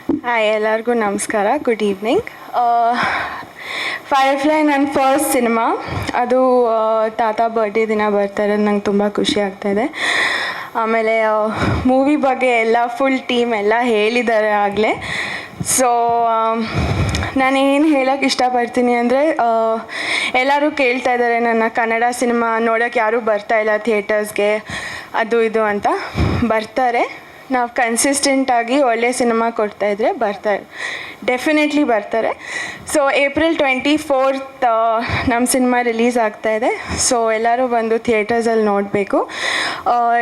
Hi, ಎಲ್ಲರಿಗೂ ನಮಸ್ಕಾರ. Good evening. ಫೈರ್ಫ್ಲೈ ನನ್ನ ಫಸ್ಟ್ ಸಿನಿಮಾ. ಅದು ತಾತ ಬರ್ಡೇ ದಿನ ಬರ್ತಾರೆ. ನಂಗೆ ತುಂಬ ಖುಷಿ ಆಗ್ತಾಯಿದೆ. ಆಮೇಲೆ ಮೂವಿ ಬಗ್ಗೆ ಎಲ್ಲ ಫುಲ್ ಟೀಮ್ ಎಲ್ಲ ಹೇಳಿದ್ದಾರೆ ಆಗಲೇ. ಸೊ ನಾನೇನು ಹೇಳೋಕ್ಕೆ ಇಷ್ಟಪಡ್ತೀನಿ ಅಂದರೆ, ಎಲ್ಲರೂ ಕೇಳ್ತಾ ಇದ್ದಾರೆ ನನ್ನ ಕನ್ನಡ ಸಿನಿಮಾ ನೋಡೋಕ್ಕೆ ಯಾರೂ ಬರ್ತಾಯಿಲ್ಲ ಥಿಯೇಟರ್ಸ್ಗೆ, ಅದು ಇದು ಅಂತ. ಬರ್ತಾರೆ. ನಾವು ಕನ್ಸಿಸ್ಟೆಂಟಾಗಿ ಒಳ್ಳೆ ಸಿನಿಮಾ ಕೊಡ್ತಾಯಿದ್ರೆ ಬರ್ತಾರೆ, ಡೆಫಿನೆಟ್ಲಿ ಬರ್ತಾರೆ. ಸೊ April 24th ನಮ್ಮ ಸಿನಿಮಾ ರಿಲೀಸ್ ಆಗ್ತಾಯಿದೆ. ಸೊ ಎಲ್ಲರೂ ಬಂದು ಥಿಯೇಟರ್ಸಲ್ಲಿ ನೋಡಬೇಕು.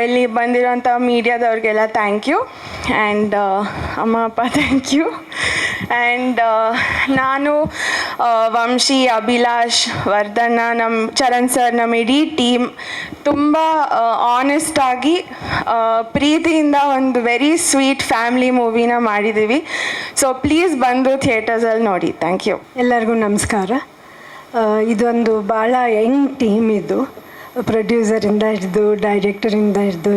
ಇಲ್ಲಿ ಬಂದಿರೋಂಥ ಮೀಡಿಯಾದವ್ರಿಗೆಲ್ಲ ಥ್ಯಾಂಕ್ ಯು. ಆ್ಯಂಡ್ ಅಮ್ಮ ಅಪ್ಪ ಥ್ಯಾಂಕ್ ಯು. ಆ್ಯಂಡ್ ನಾನು, ವಂಶಿ, ಅಭಿಲಾಷ್, ವರ್ಧಣ್ಣ, ನಮ್ಮ ಚರಣ್ ಸರ್, ನಮ್ಮ ಇಡೀ ಟೀಮ್ ತುಂಬ ಆನೆಸ್ಟಾಗಿ ಪ್ರೀತಿಯಿಂದ ಒಂದು ವೆರಿ ಸ್ವೀಟ್ ಫ್ಯಾಮಿಲಿ ಮೂವಿನ ಮಾಡಿದ್ದೀವಿ. ಸೊ ಪ್ಲೀಸ್ ಬಂದು ಥಿಯೇಟರ್ಸಲ್ಲಿ ನೋಡಿ. Thank you. ಎಲ್ಲರಿಗೂ ನಮಸ್ಕಾರ. ಇದೊಂದು ಭಾಳ ಯಂಗ್ ಟೀಮ್. ಇದು ಪ್ರೊಡ್ಯೂಸರಿಂದ ಹಿಡಿದು ಡೈರೆಕ್ಟರಿಂದ ಹಿಡಿದು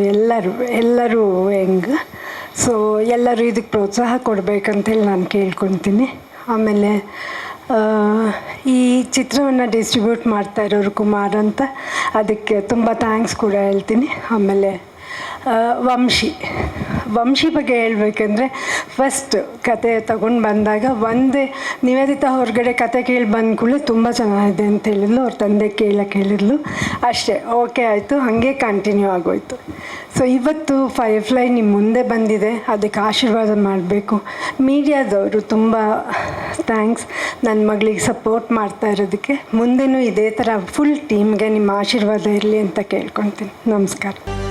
ಎಲ್ಲರೂ ಯಂಗ್. ಸೊ ಎಲ್ಲರೂ ಇದಕ್ಕೆ ಪ್ರೋತ್ಸಾಹ ಕೊಡಬೇಕಂತೇಳಿ ನಾನು ಕೇಳ್ಕೊತೀನಿ. ಆಮೇಲೆ ಈ ಚಿತ್ರವನ್ನು ಡಿಸ್ಟ್ರಿಬ್ಯೂಟ್ ಮಾಡ್ತಾ ಇರೋರು ಕುಮಾರ್ ಅಂತ, ಅದಕ್ಕೆ ತುಂಬ ಥ್ಯಾಂಕ್ಸ್ ಕೂಡ ಹೇಳ್ತೀನಿ. ಆಮೇಲೆ ವಂಶಿ ಬಗ್ಗೆ ಹೇಳಬೇಕಂದ್ರೆ, ಫಸ್ಟ್ ಕತೆ ತಗೊಂಡು ಬಂದಾಗ ನಿವೇದಿತಾ ಹೊರಗಡೆ ಕತೆ ಕೇಳಿ ಬಂದ ಕೂಡಲೇ ತುಂಬ ಚೆನ್ನಾಗಿದೆ ಅಂತ ಹೇಳಿದ್ಲು. ಅವ್ರ ತಂದೆ ಕೇಳಿದ್ಲು. ಅಷ್ಟೇ, ಓಕೆ ಆಯಿತು, ಹಾಗೆ ಕಂಟಿನ್ಯೂ ಆಗೋಯ್ತು. ಸೊ ಇವತ್ತು ಫೈರ್ಫ್ಲೈ ನಿಮ್ಮ ಮುಂದೆ ಬಂದಿದೆ, ಅದಕ್ಕೆ ಆಶೀರ್ವಾದ ಮಾಡಬೇಕು. ಮೀಡಿಯಾದವರು ತುಂಬ ಥ್ಯಾಂಕ್ಸ್ ನನ್ನ ಮಗಳಿಗೆ ಸಪೋರ್ಟ್ ಮಾಡ್ತಾ ಇರೋದಕ್ಕೆ. ಮುಂದೆನೂ ಇದೇ ಥರ ಫುಲ್ ಟೀಮ್ಗೆ ನಿಮ್ಮ ಆಶೀರ್ವಾದ ಇರಲಿ ಅಂತ ಕೇಳ್ಕೊತೀನಿ. ನಮಸ್ಕಾರ.